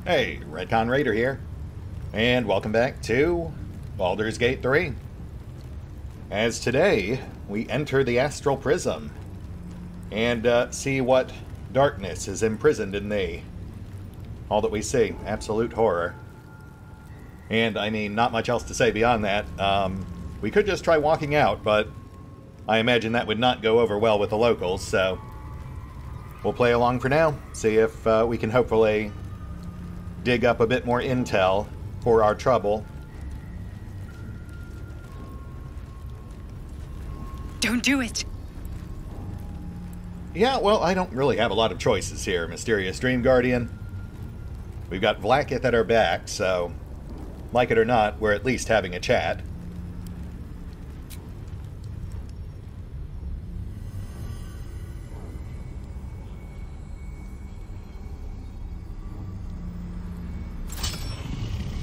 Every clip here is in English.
Hey, RetconRaider here, and welcome back to Baldur's Gate 3. As today, we enter the Astral Prism, and see what darkness is imprisoned in thee. All that we see, absolute horror. And, I mean, not much else to say beyond that. We could just try walking out, but I imagine that would not go over well with the locals, so we'll play along for now, see if we can hopefully dig up a bit more intel for our trouble. Don't do it! Yeah, well, I don't really have a lot of choices here, Mysterious Dream Guardian. We've got Drakiith at our back, so like it or not, we're at least having a chat.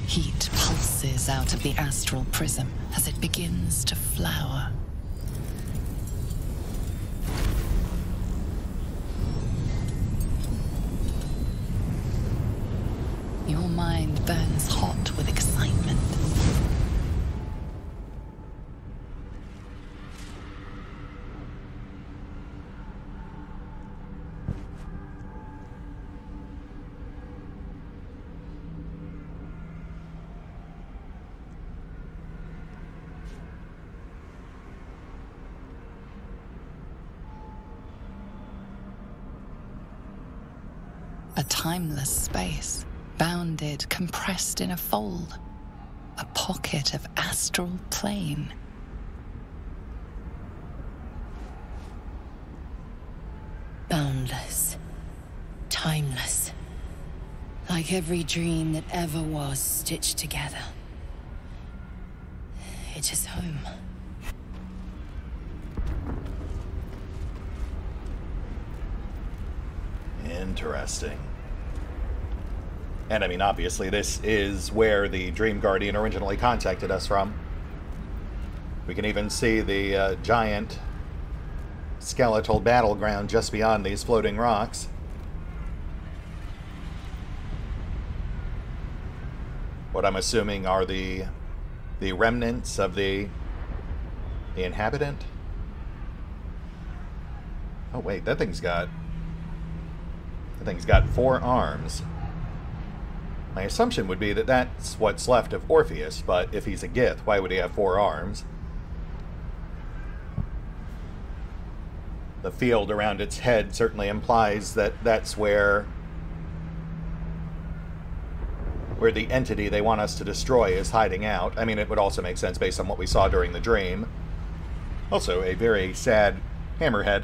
Heat pulses out of the astral prism as it begins to flower. Your mind burns hot with excitement. A timeless space, bounded, compressed in a fold. A pocket of astral plane. Boundless. Timeless. Like every dream that ever was stitched together. It is home. Interesting. And I mean, obviously, this is where the Dream Guardian originally contacted us from. We can even see the giant skeletal battleground just beyond these floating rocks. What I'm assuming are the remnants of the inhabitant. Oh wait, that thing's got 4 arms. My assumption would be that that's what's left of Orpheus, but if he's a Gith, why would he have 4 arms? The field around its head certainly implies that that's where the entity they want us to destroy is hiding out. I mean, it would also make sense based on what we saw during the dream. Also, a very sad hammerhead.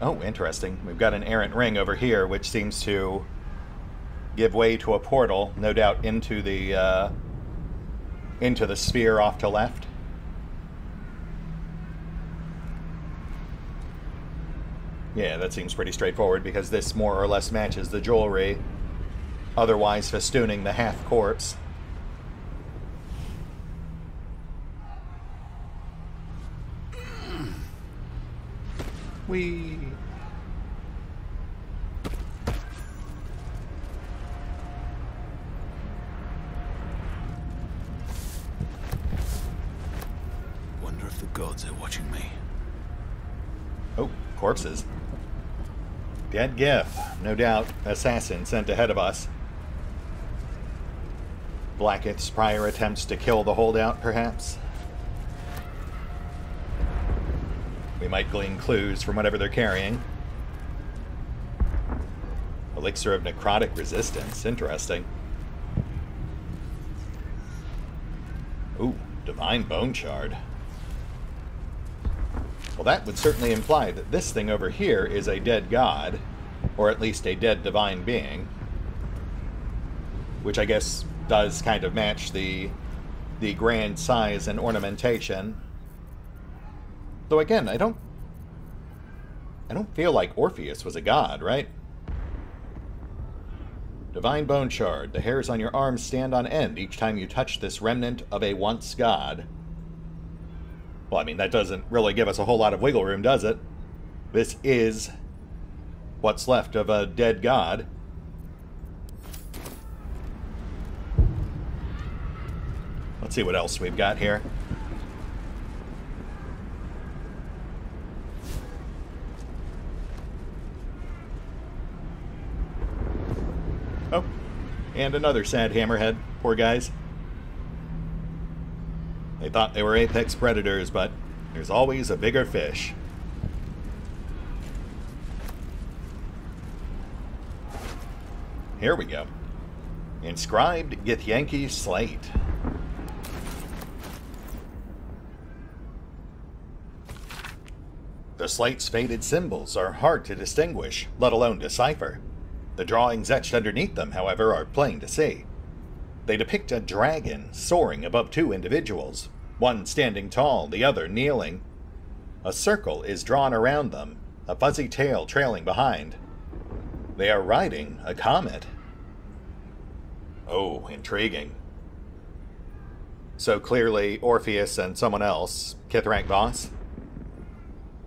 Oh, interesting. We've got an errant ring over here, which seems to give way to a portal, no doubt into the sphere off to left. Yeah, that seems pretty straightforward, because this more or less matches the jewelry, otherwise festooning the half-corpse. Whee! Wonder if the gods are watching me. Oh, corpses. Dead Gith, no doubt assassin sent ahead of us. Drakiith's prior attempts to kill the holdout, perhaps? We might glean clues from whatever they're carrying. Elixir of necrotic resistance. Interesting. Ooh, divine bone shard. Well, that would certainly imply that this thing over here is a dead god, or at least a dead divine being. Which I guess does kind of match the grand size and ornamentation. Though again, I don't feel like Orpheus was a god, right? Divine Bone Shard. The hairs on your arms stand on end each time you touch this remnant of a once god. Well, I mean, that doesn't really give us a whole lot of wiggle room, does it? this is what's left of a dead god. Let's see what else we've got here. Oh, and another sad hammerhead. Poor guys. They thought they were apex predators, but there's always a bigger fish. Here we go. Inscribed Githyanki Slate. The slate's faded symbols are hard to distinguish, let alone decipher. The drawings etched underneath them, however, are plain to see. They depict a dragon soaring above two individuals, one standing tall, the other kneeling. A circle is drawn around them, a fuzzy tail trailing behind. They are riding a comet. Oh, intriguing. So clearly Orpheus and someone else, Kithrak Voss.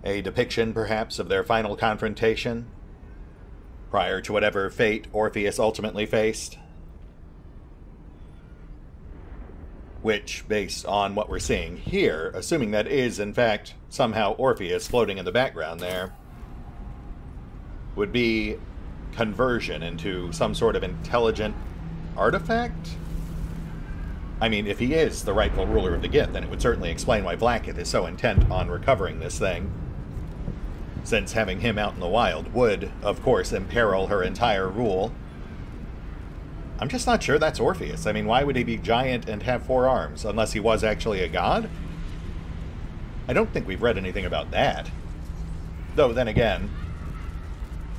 A depiction, perhaps, of their final confrontation, prior to whatever fate Orpheus ultimately faced. Which, based on what we're seeing here, assuming that is, in fact, somehow Orpheus floating in the background there, would be conversion into some sort of intelligent artifact? I mean, if he is the rightful ruler of the Gith, then it would certainly explain why Blackith is so intent on recovering this thing, since having him out in the wild would, of course, imperil her entire rule. I'm just not sure that's Orpheus. I mean, why would he be giant and have 4 arms, unless he was actually a god? I don't think we've read anything about that. Though, then again,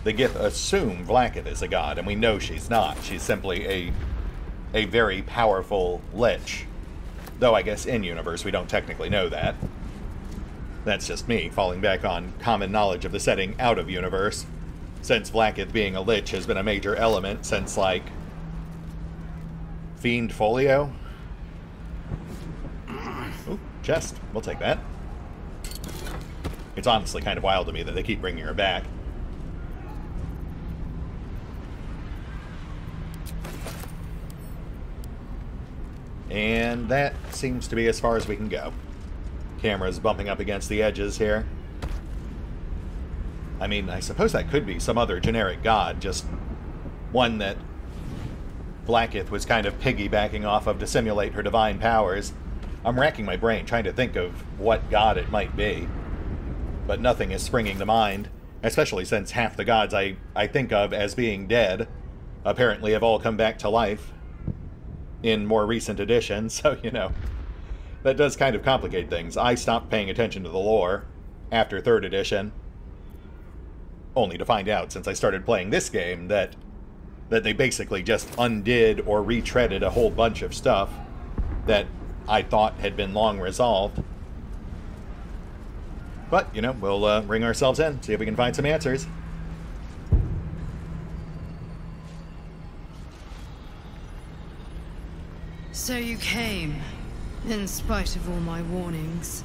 the Gith assume Blackith is a god, and we know she's not. She's simply a very powerful lich. Though I guess in-universe we don't technically know that. That's just me falling back on common knowledge of the setting out of universe, since Blackith being a lich has been a major element since, like, Fiend Folio. Ooh, chest. We'll take that. It's honestly kind of wild to me that they keep bringing her back. And that seems to be as far as we can go. Camera's bumping up against the edges here. I mean, I suppose that could be some other generic god, just one that Blackith was kind of piggybacking off of to simulate her divine powers. I'm racking my brain trying to think of what god it might be, but nothing is springing to mind, especially since half the gods I think of as being dead apparently have all come back to life in more recent editions, so, you know, that does kind of complicate things. I stopped paying attention to the lore after 3rd edition, only to find out, since I started playing this game, that they basically just undid or retreaded a whole bunch of stuff that I thought had been long resolved. But, you know, we'll ring ourselves in, see if we can find some answers. So you came, in spite of all my warnings.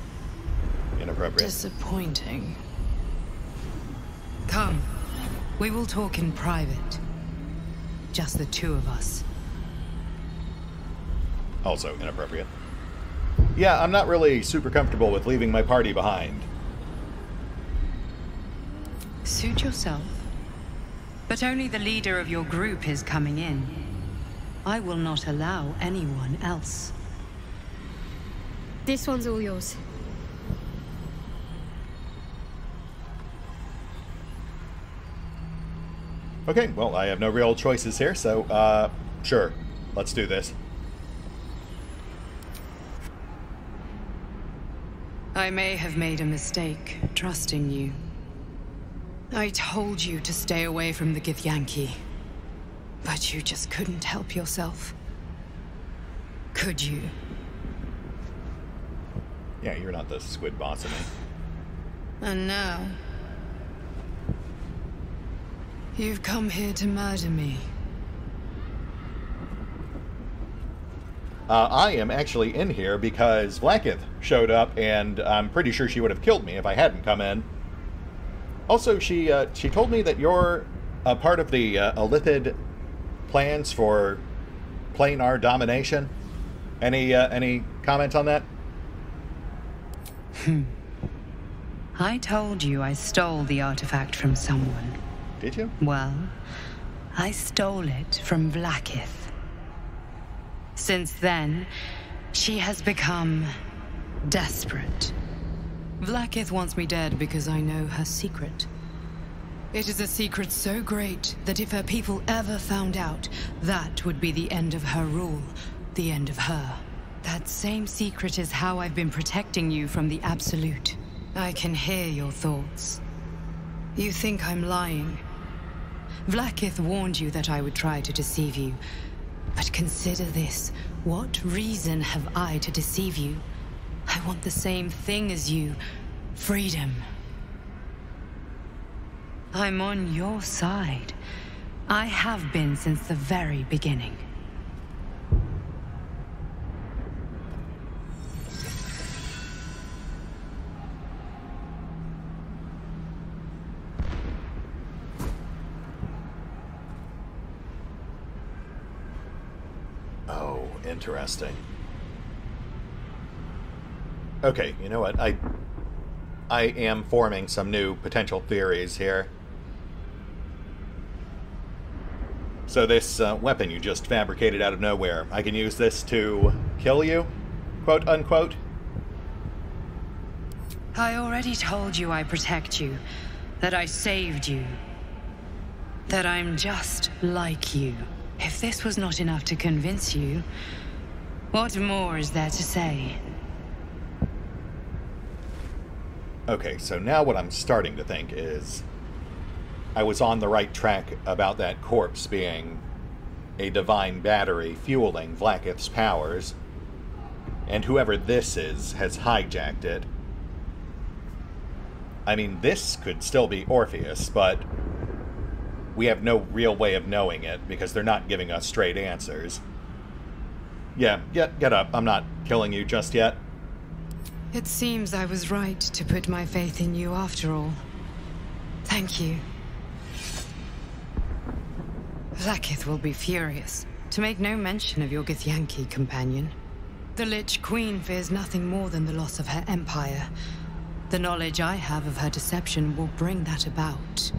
Inappropriate. Disappointing. Come, we will talk in private. Just the 2 of us. Also inappropriate. Yeah, I'm not really super comfortable with leaving my party behind. Suit yourself. But only the leader of your group is coming in. I will not allow anyone else. This one's all yours. Okay, well, I have no real choices here, so, sure. Let's do this. I may have made a mistake, trusting you. I told you to stay away from the Githyanki. But you just couldn't help yourself. Could you? Yeah, you're not the squid boss of me. And now... you've come here to murder me. I am actually in here because Blackith showed up, and I'm pretty sure she would have killed me if I hadn't come in. Also, she told me that you're a part of the Illithid plans for planar domination. Any comment on that? I told you I stole the artifact from someone. Did you? Well, I stole it from Drakiith. Since then, she has become desperate. Drakiith wants me dead because I know her secret. It is a secret so great that if her people ever found out, that would be the end of her rule, the end of her. That same secret is how I've been protecting you from the Absolute. I can hear your thoughts. You think I'm lying. Drakiith warned you that I would try to deceive you. But consider this. What reason have I to deceive you? I want the same thing as you. Freedom. I'm on your side. I have been since the very beginning. Oh, interesting. Okay, you know what? I am forming some new potential theories here. So this weapon you just fabricated out of nowhere, I can use this to kill you, quote unquote? I already told you I protect you, that I saved you, that I'm just like you. If this was not enough to convince you, what more is there to say? Okay, so now what I'm starting to think is I was on the right track about that corpse being a divine battery fueling Drakiith's powers, and whoever this is has hijacked it. I mean, this could still be Orpheus, but we have no real way of knowing it because they're not giving us straight answers. Yeah, get up. I'm not killing you just yet. It seems I was right to put my faith in you after all. Thank you. Drakiith will be furious, to make no mention of your Githyanki companion. The Lich Queen fears nothing more than the loss of her empire. The knowledge I have of her deception will bring that about.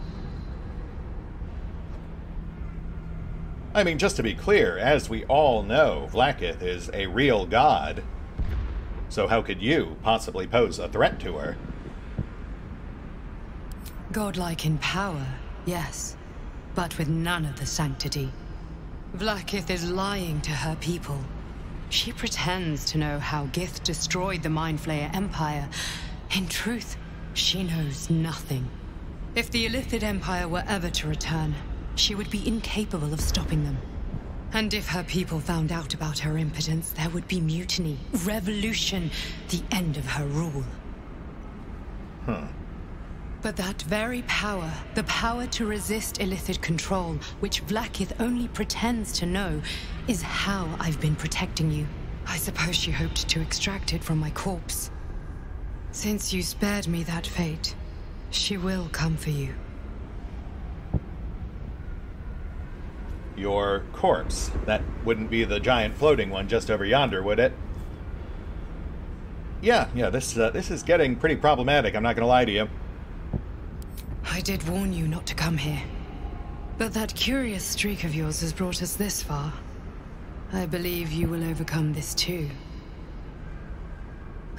I mean, just to be clear, as we all know, Drakiith is a real god. So how could you possibly pose a threat to her? Godlike in power, yes, but with none of the sanctity. Drakiith is lying to her people. She pretends to know how Gith destroyed the Mindflayer Empire. In truth, she knows nothing. If the Illithid Empire were ever to return, she would be incapable of stopping them. And if her people found out about her impotence, there would be mutiny, revolution, the end of her rule. But that very power, the power to resist Illithid control, which Drakiith only pretends to know, is how I've been protecting you. I suppose she hoped to extract it from my corpse. Since you spared me that fate, she will come for you. Your corpse. That wouldn't be the giant floating one just over yonder, would it? Yeah, this is getting pretty problematic, I'm not gonna lie to you. I did warn you not to come here. But that curious streak of yours has brought us this far. I believe you will overcome this too.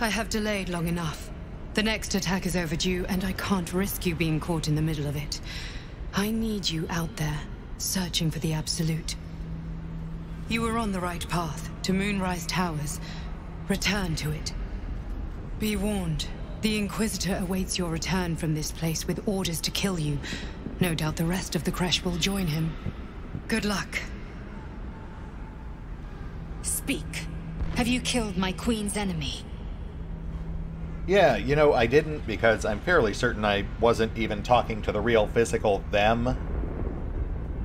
I have delayed long enough. The next attack is overdue, and I can't risk you being caught in the middle of it. I need you out there, searching for the Absolute. You were on the right path, to Moonrise Towers. Return to it. Be warned, the Inquisitor awaits your return from this place with orders to kill you. No doubt the rest of the Kresh will join him. Good luck. Speak. Have you killed my queen's enemy? Yeah, you know, I didn't because I'm fairly certain I wasn't even talking to the real physical them.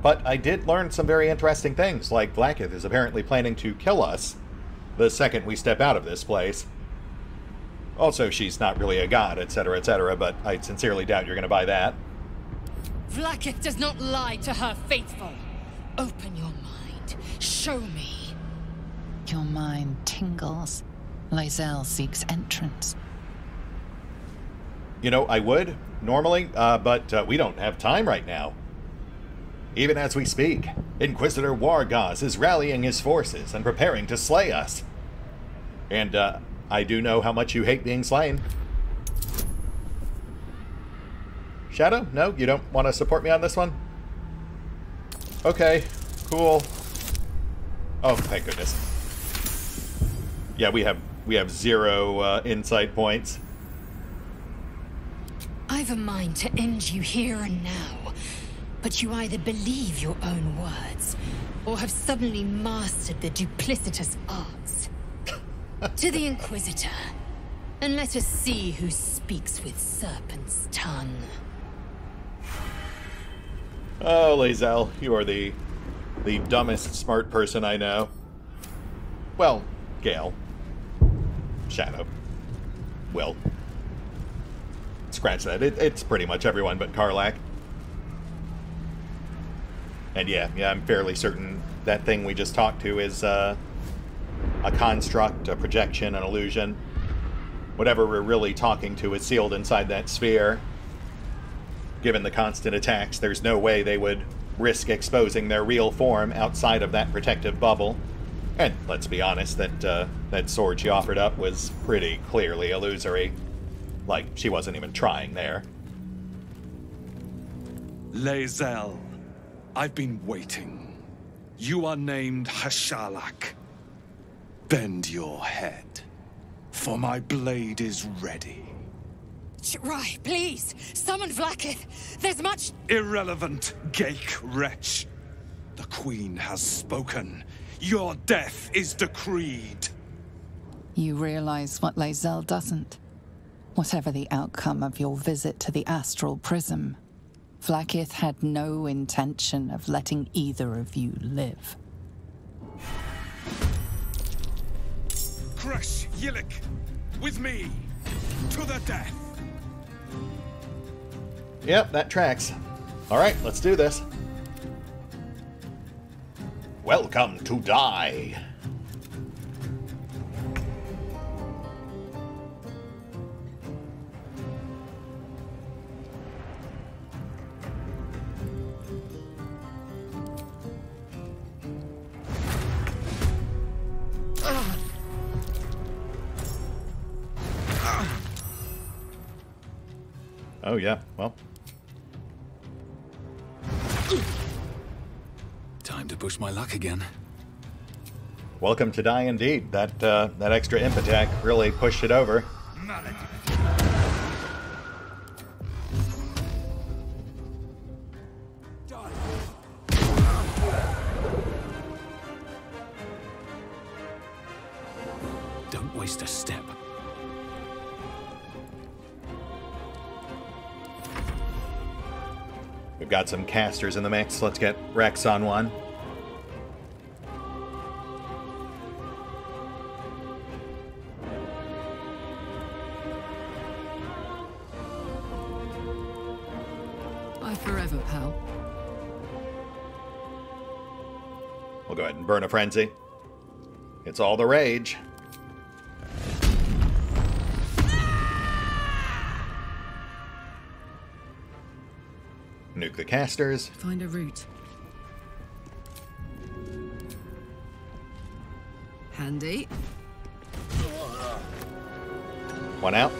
But I did learn some very interesting things, like Drakiith is apparently planning to kill us the second we step out of this place. Also, she's not really a god, etc., but I sincerely doubt you're going to buy that. Drakiith does not lie to her faithful. Open your mind. Show me. Your mind tingles. Lae'zel seeks entrance. You know, I would, normally, but we don't have time right now. Even as we speak, Inquisitor Wargaz is rallying his forces and preparing to slay us. And, I do know how much you hate being slain. Shadow? No? You don't want to support me on this one? Okay, cool. Oh, thank goodness. Yeah, we have 0 insight points. I've a mind to end you here and now, but you either believe your own words, or have suddenly mastered the duplicitous arts. To the Inquisitor, and let us see who speaks with serpent's tongue. Oh, Lae'zel, you are the dumbest smart person I know. Well, Gale. Shadow. Will. Scratch that. It's pretty much everyone but Karlach. And yeah, I'm fairly certain that thing we just talked to is a construct, a projection, an illusion. Whatever we're really talking to is sealed inside that sphere. Given the constant attacks, there's no way they would risk exposing their real form outside of that protective bubble. And let's be honest, that sword she offered up was pretty clearly illusory. Like, she wasn't even trying there. Lae'zel, I've been waiting. You are named Hashalak. Bend your head, for my blade is ready. Rai, please, summon Vlaakith. There's much... Irrelevant, Geik wretch. The Queen has spoken. Your death is decreed. You realize what Lae'zel doesn't. Whatever the outcome of your visit to the Astral Prism, Vlaakith had no intention of letting either of you live. Crush Yillik, with me, to the death. Yep, that tracks. Alright, let's do this. Welcome to die. Oh yeah, well. Time to push my luck again. Welcome to die indeed. That extra imp attack really pushed it over. Don't waste a step. We've got some casters in the mix. Let's get Rex on one. Bye forever, pal. We'll go ahead and burn a frenzy. It's all the rage. Nuke the casters. Find a route. Handy. One out.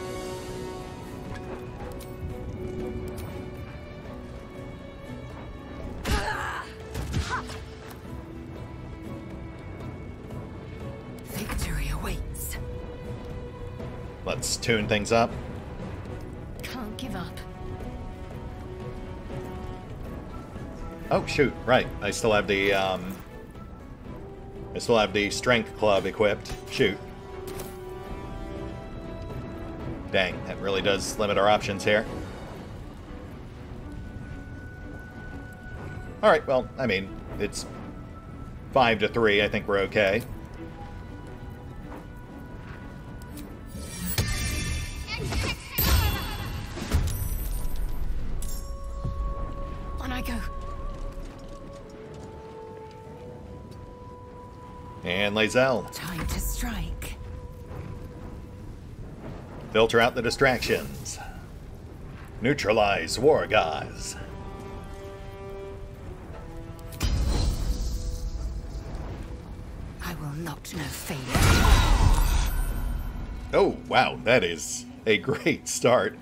Victory awaits. Let's tune things up. Can't give up. Oh shoot, right. I still have the strength club equipped. Shoot. Dang, that really does limit our options here. Alright, well, I mean, it's 5-3. I think we're okay. On I go. And Lae'zel. Time to strike. Filter out the distractions. Neutralize Wargaz. I will not know failure. Oh, wow, that is a great start.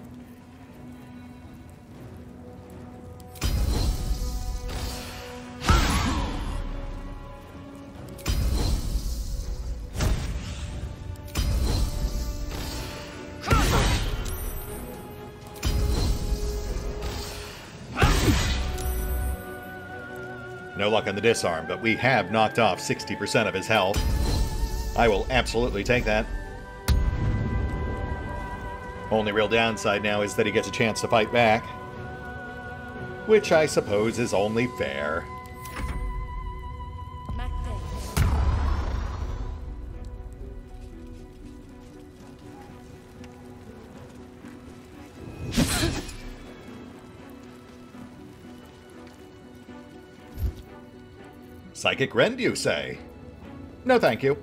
No luck on the disarm, but we have knocked off 60% of his health. I will absolutely take that. Only real downside now is that he gets a chance to fight back, which I suppose is only fair. Psychic Rend, you say? No, thank you.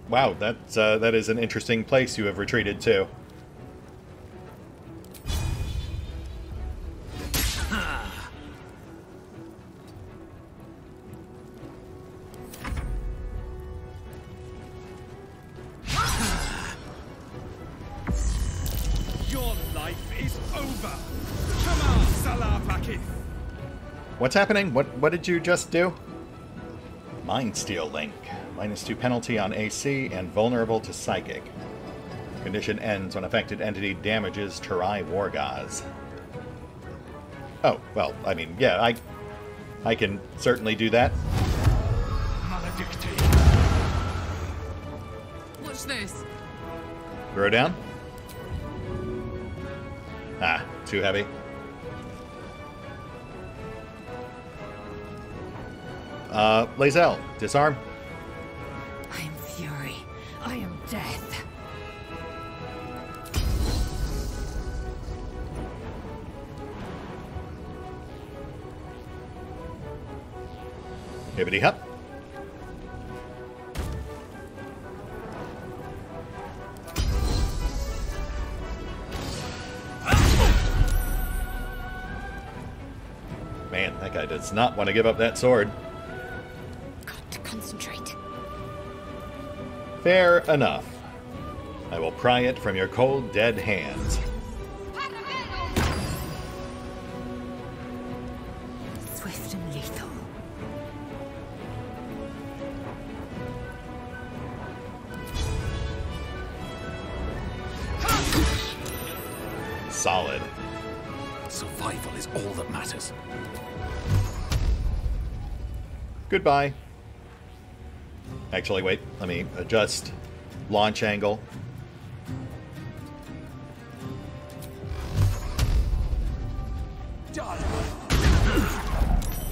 Wow, that is an interesting place you have retreated to. What's happening? What did you just do? Mind Steal Link. -2 penalty on AC and vulnerable to Psychic. Condition ends when affected entity damages Terai Wargaz. Oh, well, I mean, yeah, I can certainly do that. Watch this. Throw down. Ah, too heavy. Lae'zel, disarm. I am fury. I am death. Hibbity hup. Man, that guy does not want to give up that sword. Fair enough. I will pry it from your cold, dead hands. Swift and lethal. Solid. Survival is all that matters. Goodbye. Actually, wait, let me adjust launch angle.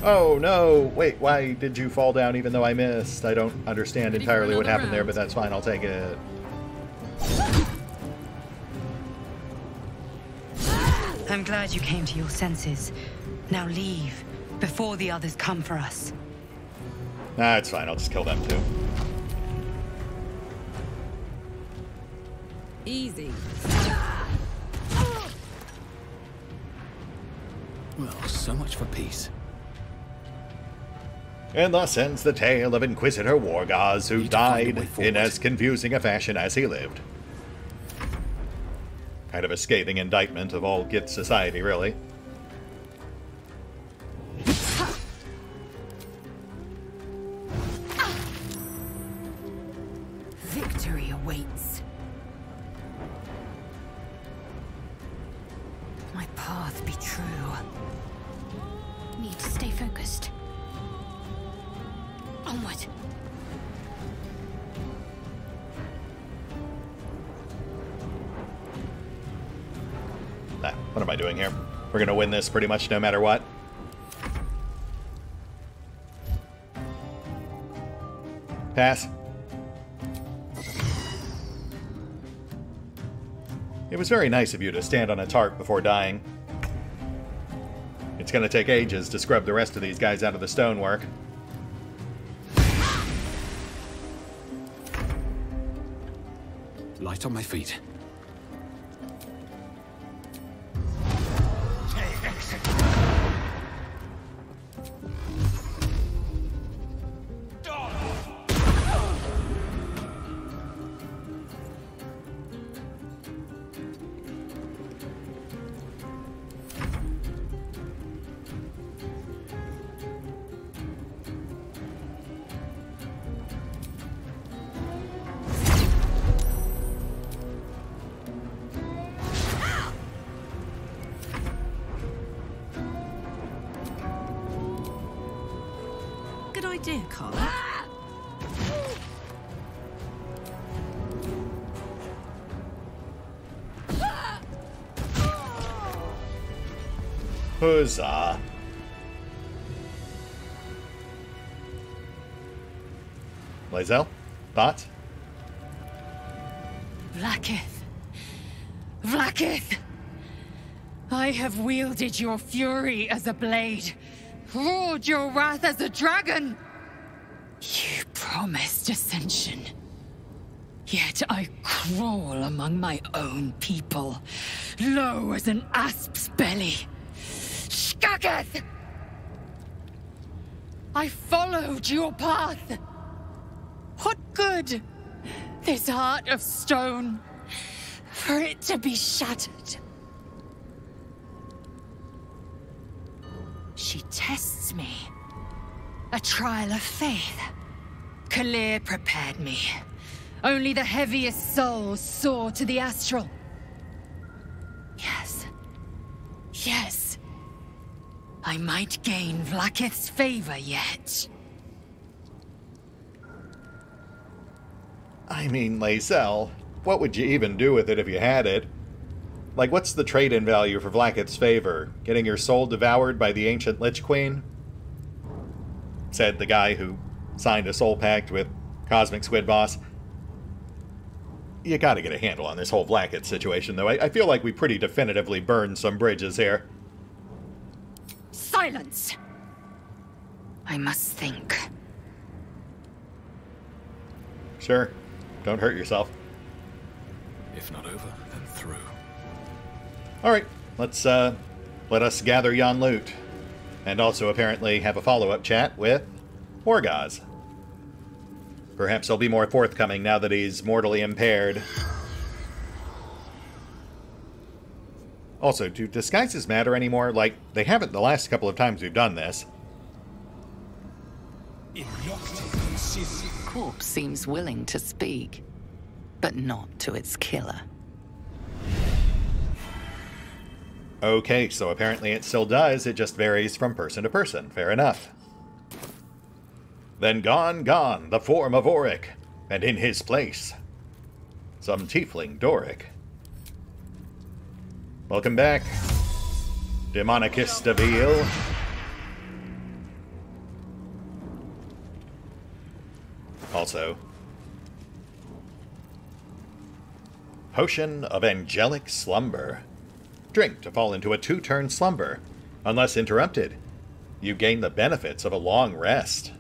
Oh no! Wait, why did you fall down even though I missed? I don't understand entirely what happened there, but that's fine, I'll take it. I'm glad you came to your senses. Now leave, before the others come for us. Nah, it's fine, I'll just kill them too. Easy. Well, so much for peace. And thus ends the tale of Inquisitor Wargaz, who died in as confusing a fashion as he lived. Kind of a scathing indictment of all Gith society, really. Victory awaits. My path be true. Need to stay focused. Onward. Nah, what am I doing here? We're gonna win this pretty much no matter what. Pass. It was very nice of you to stand on a tarp before dying. It's gonna take ages to scrub the rest of these guys out of the stonework. Light on my feet. Good idea, Carla. Huzzah. Lae'zel, thoughts? Drakiith. Drakiith! I have wielded your fury as a blade, roared your wrath as a dragon. You promised ascension. Yet I crawl among my own people, low as an asp's belly. Skageth! I followed your path. What good? This heart of stone, for it to be shattered. She tests me. A trial of faith. Kalir prepared me. Only the heaviest souls soar to the astral. Yes. Yes. I might gain Drakiith's favor yet. I mean, Lae'zel, what would you even do with it if you had it? Like, what's the trade-in value for Drakiith's favor? Getting your soul devoured by the ancient Lich Queen? Said the guy who signed a soul pact with Cosmic Squid Boss. You gotta get a handle on this whole Drakiith situation, though. I feel like we pretty definitively burned some bridges here. Silence! I must think. Sure. Don't hurt yourself. If not over, then through. Alright, let's, let us gather yon loot. And also apparently have a follow-up chat with Morgaz. Perhaps he'll be more forthcoming now that he's mortally impaired. Also, do disguises matter anymore? Like, they haven't the last couple of times we've done this. Corpse seems willing to speak, but not to its killer. Okay, so apparently it still does, it just varies from person to person. Fair enough. Then gone, the form of Auric, and in his place, some tiefling Doric. Welcome back, Demonicus Deville. Also, Potion of Angelic Slumber. Drink to fall into a 2-turn slumber. Unless interrupted, you gain the benefits of a long rest.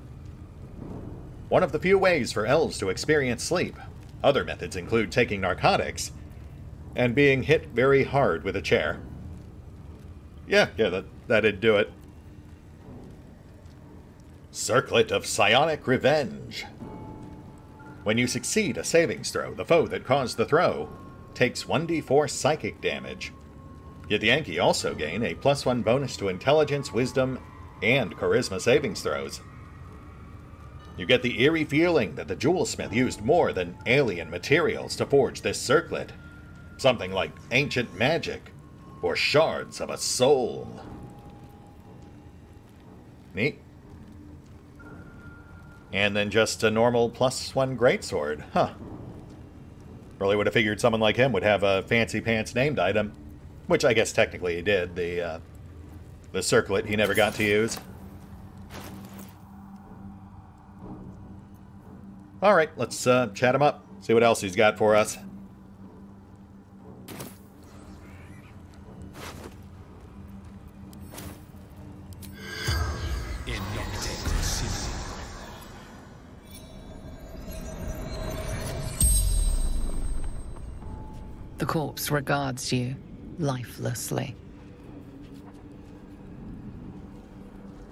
One of the few ways for elves to experience sleep. Other methods include taking narcotics and being hit very hard with a chair. Yeah, that'd do it. Circlet of Psionic Revenge. When you succeed a savings throw, the foe that caused the throw takes 1d4 psychic damage. Githyanki also gain a +1 bonus to Intelligence, Wisdom, and Charisma savings throws. You get the eerie feeling that the jewelsmith used more than alien materials to forge this circlet. Something like ancient magic, or shards of a soul. Neat. And then just a normal +1 greatsword. Huh. Really would have figured someone like him would have a fancy pants named item. Which I guess technically he did. The circlet he never got to use. Alright, let's chat him up. See what else he's got for us. The corpse regards you lifelessly.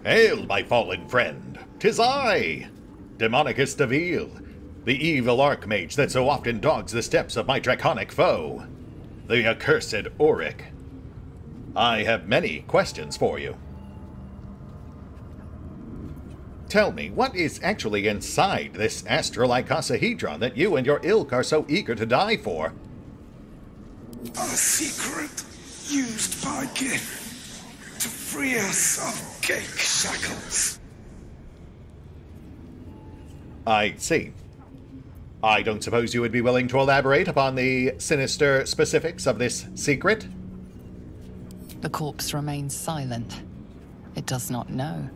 Hail, my fallen friend! 'Tis I, Demonicus Deville, the evil archmage that so often dogs the steps of my draconic foe, the accursed Auric. I have many questions for you. Tell me, what is actually inside this astral icosahedron that you and your ilk are so eager to die for? A secret used by Giff to free us of Gake shackles. I see. I don't suppose you would be willing to elaborate upon the sinister specifics of this secret? The corpse remains silent. It does not know.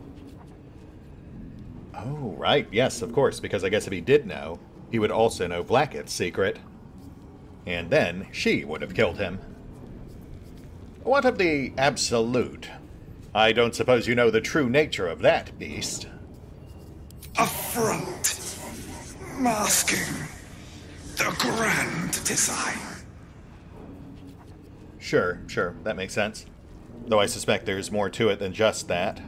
Oh, right. Yes, of course, because I guess if he did know, he would also know Blacket's secret. And then she would have killed him. What of the Absolute? I don't suppose you know the true nature of that beast. A front, masking the grand design. Sure, that makes sense. Though I suspect there's more to it than just that.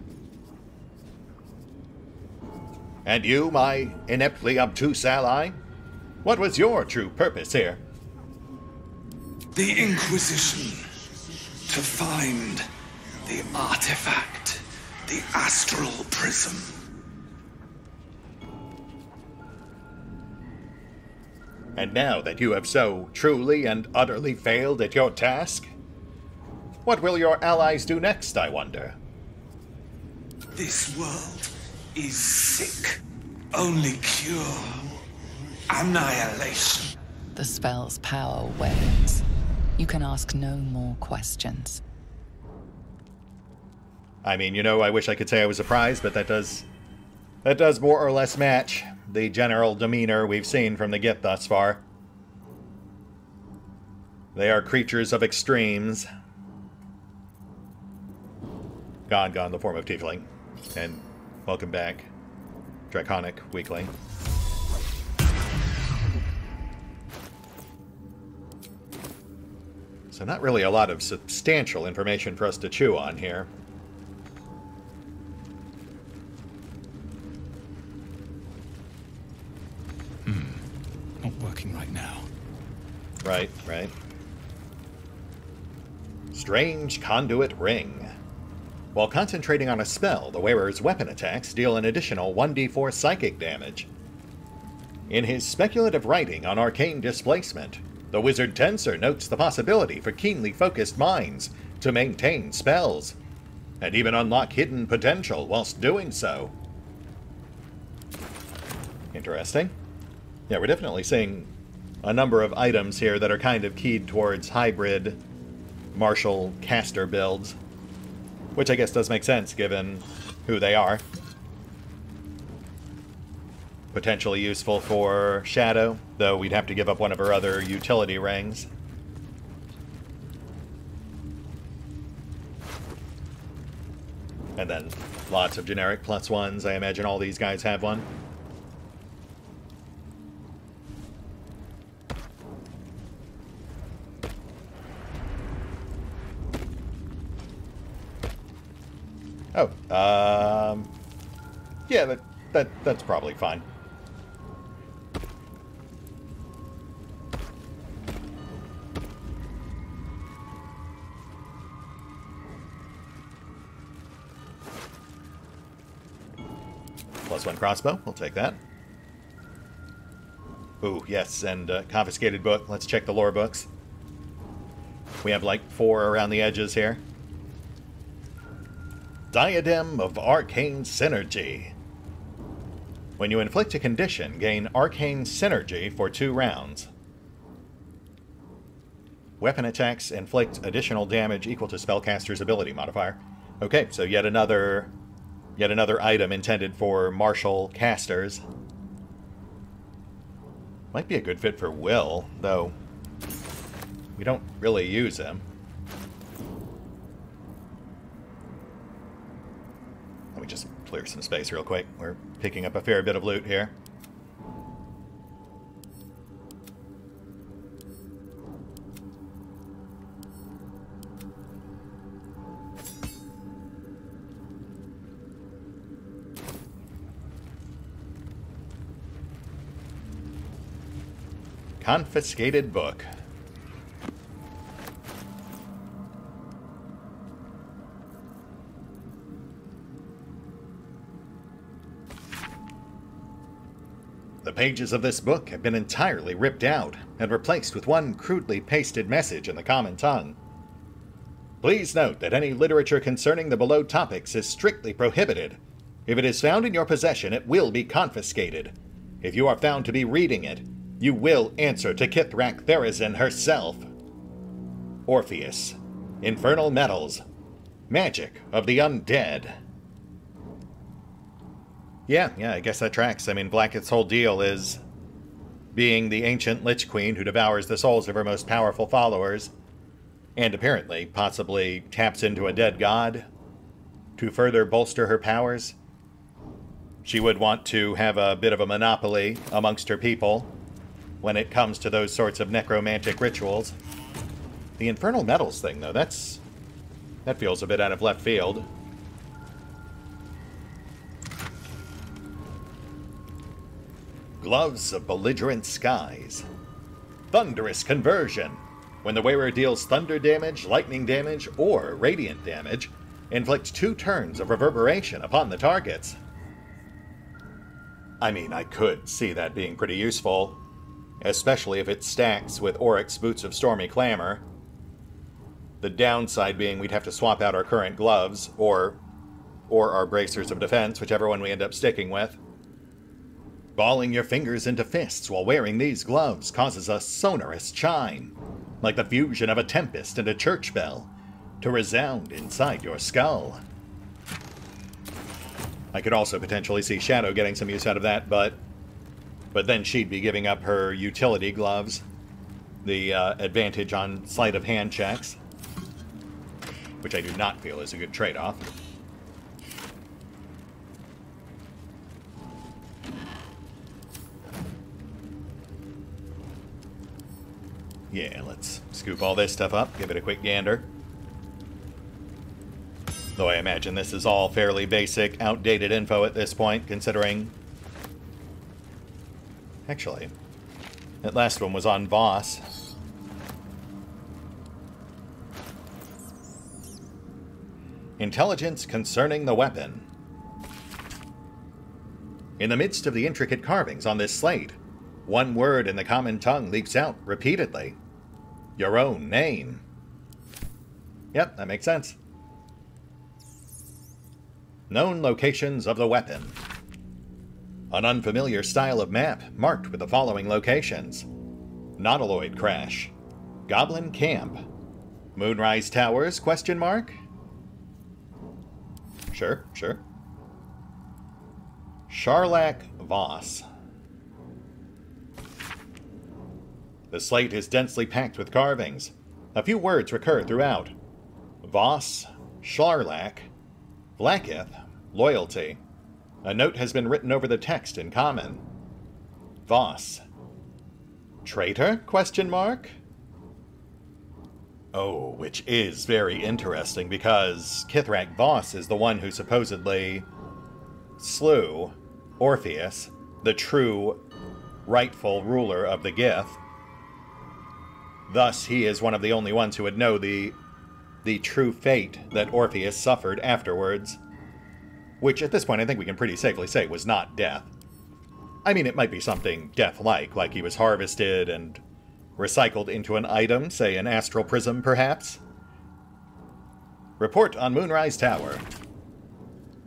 And you, my ineptly obtuse ally? What was your true purpose here? The Inquisition. To find the artifact, the Astral Prism. And now that you have so truly and utterly failed at your task, what will your allies do next, I wonder? This world is sick. Only cure. Annihilation. The spell's power wanes. You can ask no more questions. I mean, you know, I wish I could say I was surprised, but that does more or less match the general demeanor we've seen from the Gith thus far. They are creatures of extremes. Gone, the form of tiefling. And welcome back, Draconic Weakling. So not really a lot of substantial information for us to chew on here. Not working right now. Right. Strange Conduit Ring. While concentrating on a spell, the wearer's weapon attacks deal an additional 1d4 psychic damage. In his speculative writing on arcane displacement, the wizard Tensor notes the possibility for keenly focused minds to maintain spells, and even unlock hidden potential whilst doing so. Interesting. Yeah, we're definitely seeing a number of items here that are kind of keyed towards hybrid martial caster builds, which I guess does make sense given who they are. Potentially useful for Shadow, though we'd have to give up one of her other utility rings. And then lots of generic +1s. I imagine all these guys have one. Oh, yeah, that's probably fine. +1 crossbow, we'll take that. Ooh, yes, and confiscated book. Let's check the lore books. We have like 4 around the edges here. Diadem of Arcane Synergy. When you inflict a condition, gain Arcane Synergy for 2 rounds. Weapon attacks inflict additional damage equal to spellcaster's ability modifier. Okay, so yet another item intended for martial casters. Might be a good fit for Will, though we don't really use him. Let me just clear some space real quick. We're picking up a fair bit of loot here. Confiscated book. The pages of this book have been entirely ripped out and replaced with one crudely pasted message in the common tongue. Please note that any literature concerning the below topics is strictly prohibited. If it is found in your possession, it will be confiscated. If you are found to be reading it, you will answer to Kithrak Therazin herself. Orpheus. Infernal metals. Magic of the undead. Yeah, I guess that tracks. I mean, Blackith's whole deal is being the ancient Lich Queen who devours the souls of her most powerful followers, and apparently, possibly taps into a dead god to further bolster her powers. She would want to have a bit of a monopoly amongst her people when it comes to those sorts of necromantic rituals. The infernal metals thing, though, that feels a bit out of left field. Gloves of belligerent skies. Thunderous conversion. When the wearer deals thunder damage, lightning damage, or radiant damage, inflict 2 turns of reverberation upon the targets. I mean, I could see that being pretty useful, especially if it stacks with Oryx's Boots of Stormy Clamor. The downside being we'd have to swap out our current gloves, or our bracers of defense, whichever one we end up sticking with. Balling your fingers into fists while wearing these gloves causes a sonorous chime, like the fusion of a tempest and a church bell, to resound inside your skull. I could also potentially see Shadow getting some use out of that, but then she'd be giving up her utility gloves, the advantage on sleight of hand checks, which I do not feel is a good trade-off. Yeah, let's scoop all this stuff up, give it a quick gander. Though I imagine this is all fairly basic, outdated info at this point, considering... Actually, that last one was on Voss. Intelligence concerning the weapon. In the midst of the intricate carvings on this slate, one word in the common tongue leaps out repeatedly. Your own name. Yep, that makes sense. Known locations of the weapon. An unfamiliar style of map marked with the following locations. Nautiloid Crash. Goblin Camp. Moonrise Towers, ? Sure. Sharlak Voss. The slate is densely packed with carvings. A few words recur throughout. Voss, Sharlak, Blackith, Loyalty. A note has been written over the text in common. Voss. Traitor? ? Oh, which is very interesting because Kithrak Voss is the one who supposedly slew Orpheus, the true, rightful ruler of the Gith. Thus, he is one of the only ones who would know the true fate that Orpheus suffered afterwards. Which, at this point, I think we can pretty safely say was not death. I mean, it might be something death-like he was harvested and recycled into an item, say an astral prism, perhaps? Report on Moonrise Tower.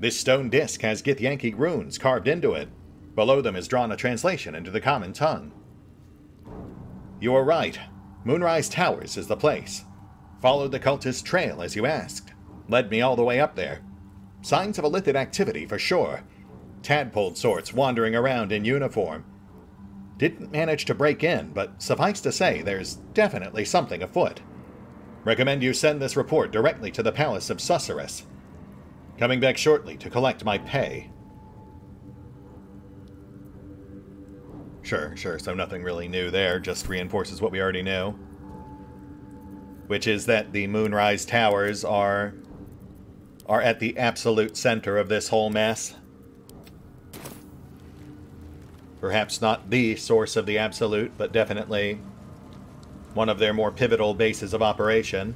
This stone disc has Githyanki runes carved into it. Below them is drawn a translation into the common tongue. You are right. Moonrise Towers is the place. Followed the cultist trail as you asked. Led me all the way up there. Signs of illicit activity for sure. Tadpole sorts wandering around in uniform. Didn't manage to break in, but suffice to say, there's definitely something afoot. Recommend you send this report directly to the Palace of Susurrus. Coming back shortly to collect my pay. Sure, so nothing really new there, just reinforces what we already knew. Which is that the Moonrise Towers are at the absolute center of this whole mess. Perhaps not the source of the absolute, but definitely one of their more pivotal bases of operation.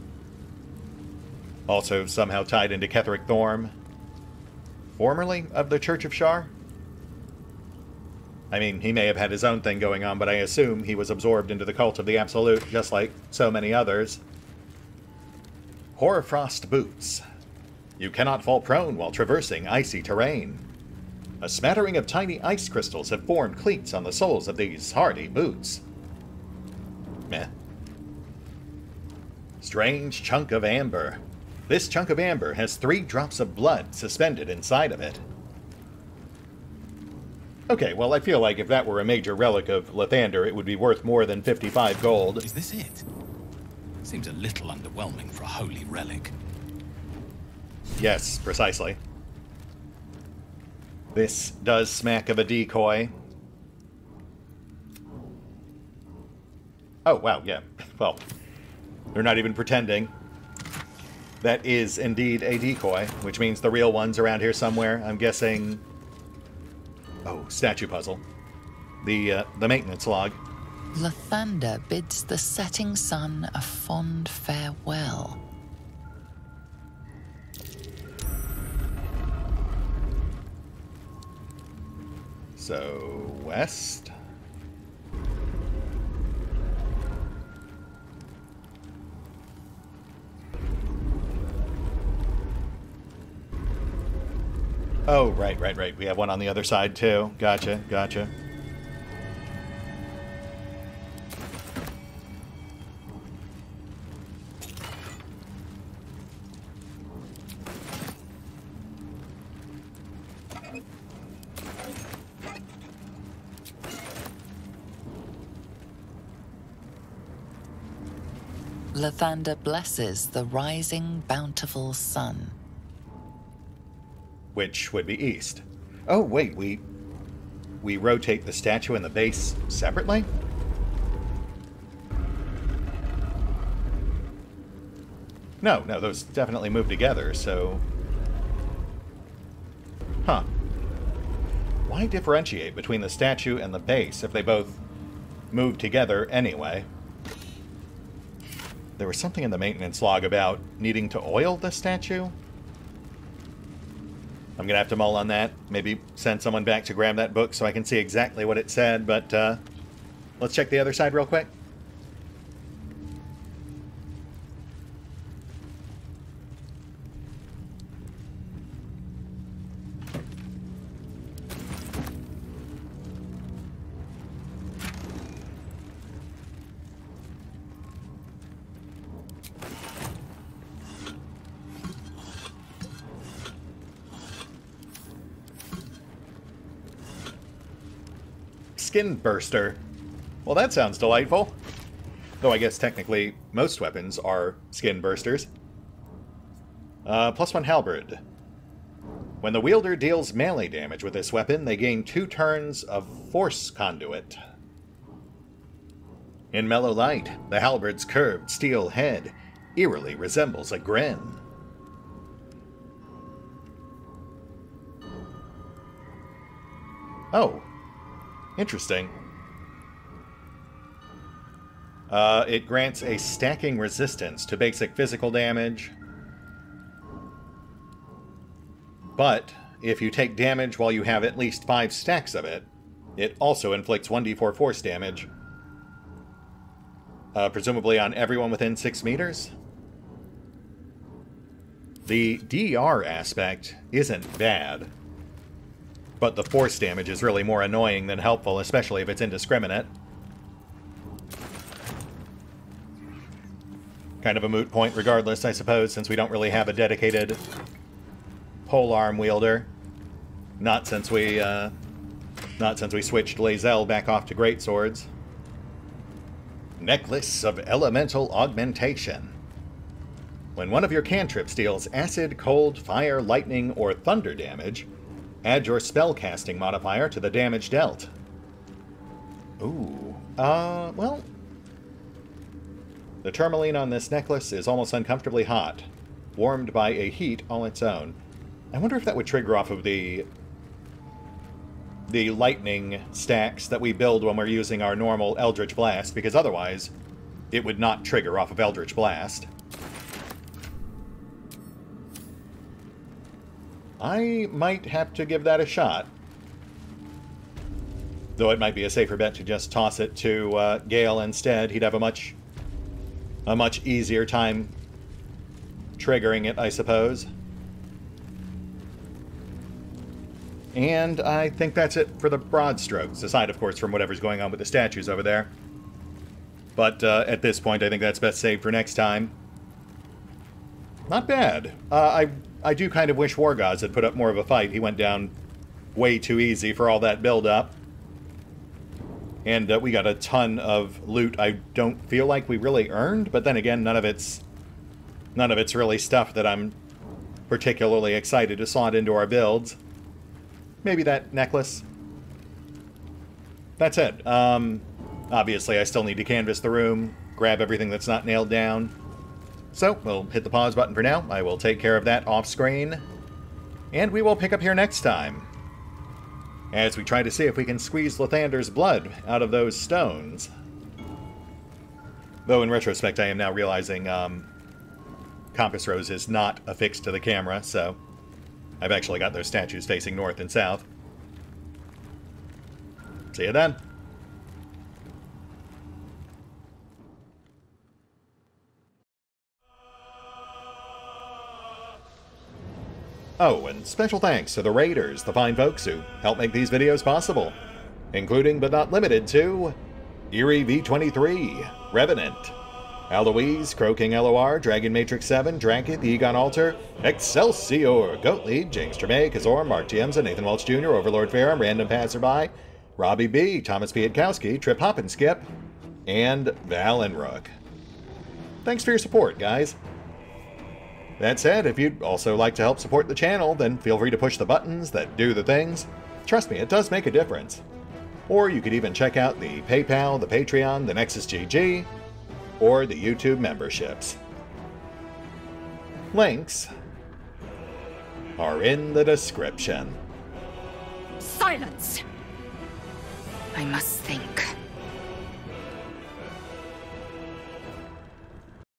Also somehow tied into Ketheric Thorm, formerly of the Church of Shar. I mean, he may have had his own thing going on, but I assume he was absorbed into the cult of the Absolute, just like so many others. Hoarfrost boots. You cannot fall prone while traversing icy terrain. A smattering of tiny ice crystals have formed cleats on the soles of these hardy boots. Meh. Strange chunk of amber. This chunk of amber has 3 drops of blood suspended inside of it. Okay, well, I feel like if that were a major relic of Lathander, it would be worth more than 55 gold. Is this it? Seems a little underwhelming for a holy relic. Yes, precisely. This does smack of a decoy. Oh, wow, yeah. Well, they're not even pretending. That is indeed a decoy, which means the real one's around here somewhere. I'm guessing... Oh, statue puzzle. The maintenance log. Lathander bids the setting sun a fond farewell. So, west. Oh, right. We have one on the other side, too. Gotcha. Lathander blesses the rising, bountiful sun. Which would be east. Oh, wait, we rotate the statue and the base separately? No, those definitely move together, so... Huh. Why differentiate between the statue and the base if they both move together anyway? There was something in the maintenance log about needing to oil the statue? I'm going to have to mull on that. Maybe send someone back to grab that book so I can see exactly what it said, but let's check the other side real quick. Skin Burster. Well, that sounds delightful. Though I guess technically most weapons are skin bursters. +1 halberd. When the wielder deals melee damage with this weapon, they gain 2 turns of force conduit. In mellow light, the halberd's curved steel head eerily resembles a grin. Oh. Interesting. It grants a stacking resistance to basic physical damage. But if you take damage while you have at least 5 stacks of it, it also inflicts 1d4 force damage. Presumably on everyone within 6 meters? The DR aspect isn't bad. But the force damage is really more annoying than helpful, especially if it's indiscriminate. Kind of a moot point regardless, I suppose, since we don't really have a dedicated polearm wielder. Not since we Not since we switched Lae'zel back off to greatswords. Necklace of Elemental Augmentation. When one of your cantrips deals acid, cold, fire, lightning, or thunder damage, add your spellcasting modifier to the damage dealt. Ooh. Well... The tourmaline on this necklace is almost uncomfortably hot, warmed by a heat all its own. I wonder if that would trigger off of the lightning stacks that we build when we're using our normal Eldritch Blast, because otherwise it would not trigger off of Eldritch Blast. I might have to give that a shot. Though it might be a safer bet to just toss it to Gale instead. He'd have a much easier time triggering it, I suppose. And I think that's it for the broad strokes, aside, of course, from whatever's going on with the statues over there. But at this point, I think that's best saved for next time. Not bad. I do kind of wish War Gods had put up more of a fight. He went down way too easy for all that build-up. And we got a ton of loot I don't feel like we really earned, but then again, none of it's really stuff that I'm particularly excited to slot into our builds. Maybe that necklace. That's it. Obviously, I still need to canvas the room, grab everything that's not nailed down. So, we'll hit the pause button for now. I will take care of that off-screen. And we will pick up here next time, as we try to see if we can squeeze Lathander's blood out of those stones. Though in retrospect, I am now realizing Compass Rose is not affixed to the camera, so I've actually got those statues facing north and south. See you then. Oh, and special thanks to the Raiders, the fine folks who help make these videos possible, including but not limited to Eerie V23, Revenant, Alois, Croaking LOR, Dragon Matrix 7, Drakiith, EgonAlter, Exsellsior, Gottlieb, James Trimmier, Kazorm, Mark Giemza, Nathan Welch Jr., OverlordPherom, RandomPassrby, RobbyB, Tomasz Piątkowski, Triphoppenskip, and Valinrook. Thanks for your support, guys. That said, if you'd also like to help support the channel, then feel free to push the buttons that do the things. Trust me, it does make a difference. Or you could even check out the PayPal, the Patreon, the Nexus GG, or the YouTube memberships. Links are in the description. Silence! I must think.